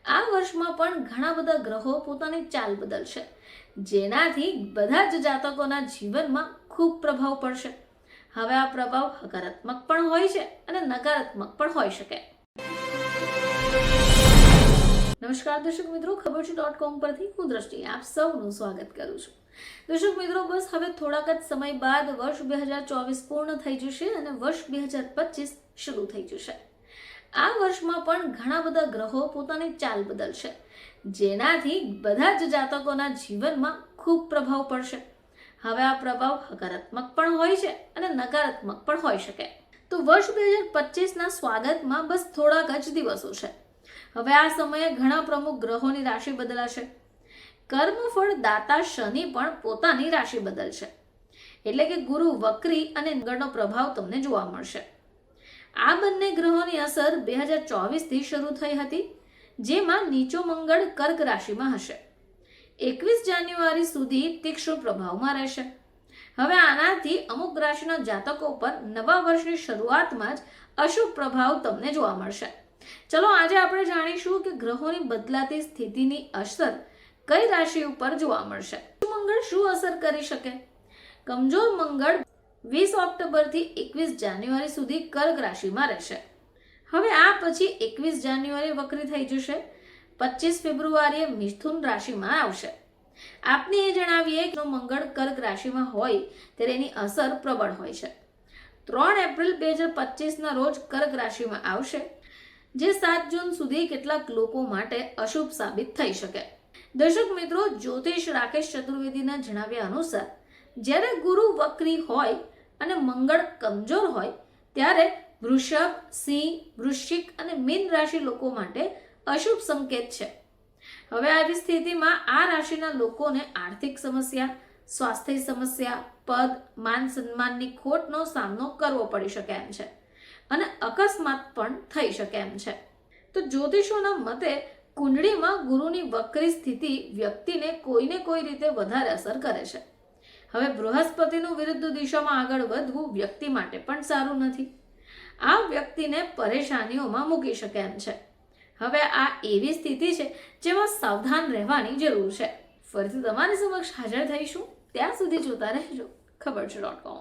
આ વર્ષમાં પણ ઘણા બધા ગ્રહો પોતાની ચાલ બદલશે, જેનાથી બધા જ જાતકોના જીવનમાં ખૂબ પ્રભાવ પડશે. હવે આ પ્રભાવ હકારાત્મક પણ હોય છે અને નકારાત્મક પણ હોઈ શકે. નમસ્કાર દર્શક મિત્રો, ખબરછું.com પરથી હું દ્રષ્ટિ આપ સૌનું સ્વાગત કરું છું. દર્શક મિત્રો, બસ હવે થોડાક જ સમય બાદ વર્ષ 2024 પૂર્ણ થઈ જશે અને વર્ષ 2025 શરૂ થઈ જશે. આ વર્ષમાં પણ ઘણા બધા ગ્રહો પોતાની ચાલ બદલશે, જેનાથી બધા જ જાતકોના જીવનમાં ખૂબ પ્રભાવ પડશે. હવે આ પ્રભાવ હકારાત્મક પણ હોય છે અને નકારાત્મક પણ હોઈ શકે. તો વર્ષ 2025ના સ્વાગતમાં બસ થોડાક જ દિવસો છે. હવે આ સમયે ઘણા પ્રમુખ ગ્રહોની રાશિ બદલાશે. કર્મફળ દાતા શનિ પણ પોતાની રાશિ બદલશે, એટલે કે ગુરુ વક્રી અને મંગળનો પ્રભાવ તમને જોવા મળશે. આ બંને ગ્રહોની અસર 2024 થી શરૂ થઈ હતી, જેમાં નીચો મંગળ કર્ક રાશિમાં હશે. 21 જાન્યુઆરી સુધી તીક્ષ્ણ પ્રભાવમાં રહેશે. હવે આનાથી અમુક રાશિના જાતકો પર નવા વર્ષની શરૂઆતમાં જ અશુભ પ્રભાવ તમને જોવા મળશે. ચલો આજે આપણે જાણીશું કે ગ્રહોની બદલાતી સ્થિતિની અસર કઈ રાશિ ઉપર જોવા મળશે. મંગળ શું અસર કરી શકે? કમજોર મંગળ 20 ઓક્ટોબરથી 21 જાન્યુઆરી સુધી કર્ક રાશિમાં રહેશે. હવે આ પછી 21 જાન્યુઆરી વક્રી થઈ જશે. 25 ફેબ્રુઆરીએ મિથુન રાશિમાં આવશે. આપને એ જણાવીએ કે મંગળ કર્ક રાશિમાં હોય ત્યારે એની અસર પ્રબળ હોય છે. 3 એપ્રિલ 2025ના રોજ કર્ક રાશિમાં આવશે, જે 7 જૂન સુધી કેટલાક લોકો માટે અશુભ સાબિત થઈ શકે. દર્શક મિત્રો, જ્યોતિષ રાકેશ ચતુર્વેદીના જણાવ્યા અનુસાર જ્યારે ગુરુ વક્રી હોય અને મંગળ કમજોર હોય ત્યારે વૃષભ, સિંહ, વૃશ્ચિક અને મીન રાશિ લોકો માટે અશુભ સંકેત છે. હવે આવી સ્થિતિમાં આ રાશિના લોકોને આર્થિક સમસ્યા, સ્વાસ્થ્ય સમસ્યા, પદ, માન સન્માનની ખોટનો સામનો કરવો પડી શકે એમ છે અને અકસ્માત પણ થઈ શકે એમ છે. તો જ્યોતિષોના મતે કુંડળીમાં ગુરુની વક્રી સ્થિતિ વ્યક્તિને કોઈને કોઈ રીતે વધારે અસર કરે છે. હવે બૃહસ્પતિનું વિરુદ્ધ દિશામાં આગળ વધવું વ્યક્તિ માટે પણ સારું નથી. આ વ્યક્તિને પરેશાનીઓમાં મૂકી શકે એમ છે. હવે આ એવી સ્થિતિ છે જેમાં સાવધાન રહેવાની જરૂર છે. ફરીથી તમારી સમક્ષ હાજર થઈશું. ત્યાં સુધી જોતા રહેજો ખબરછું.com.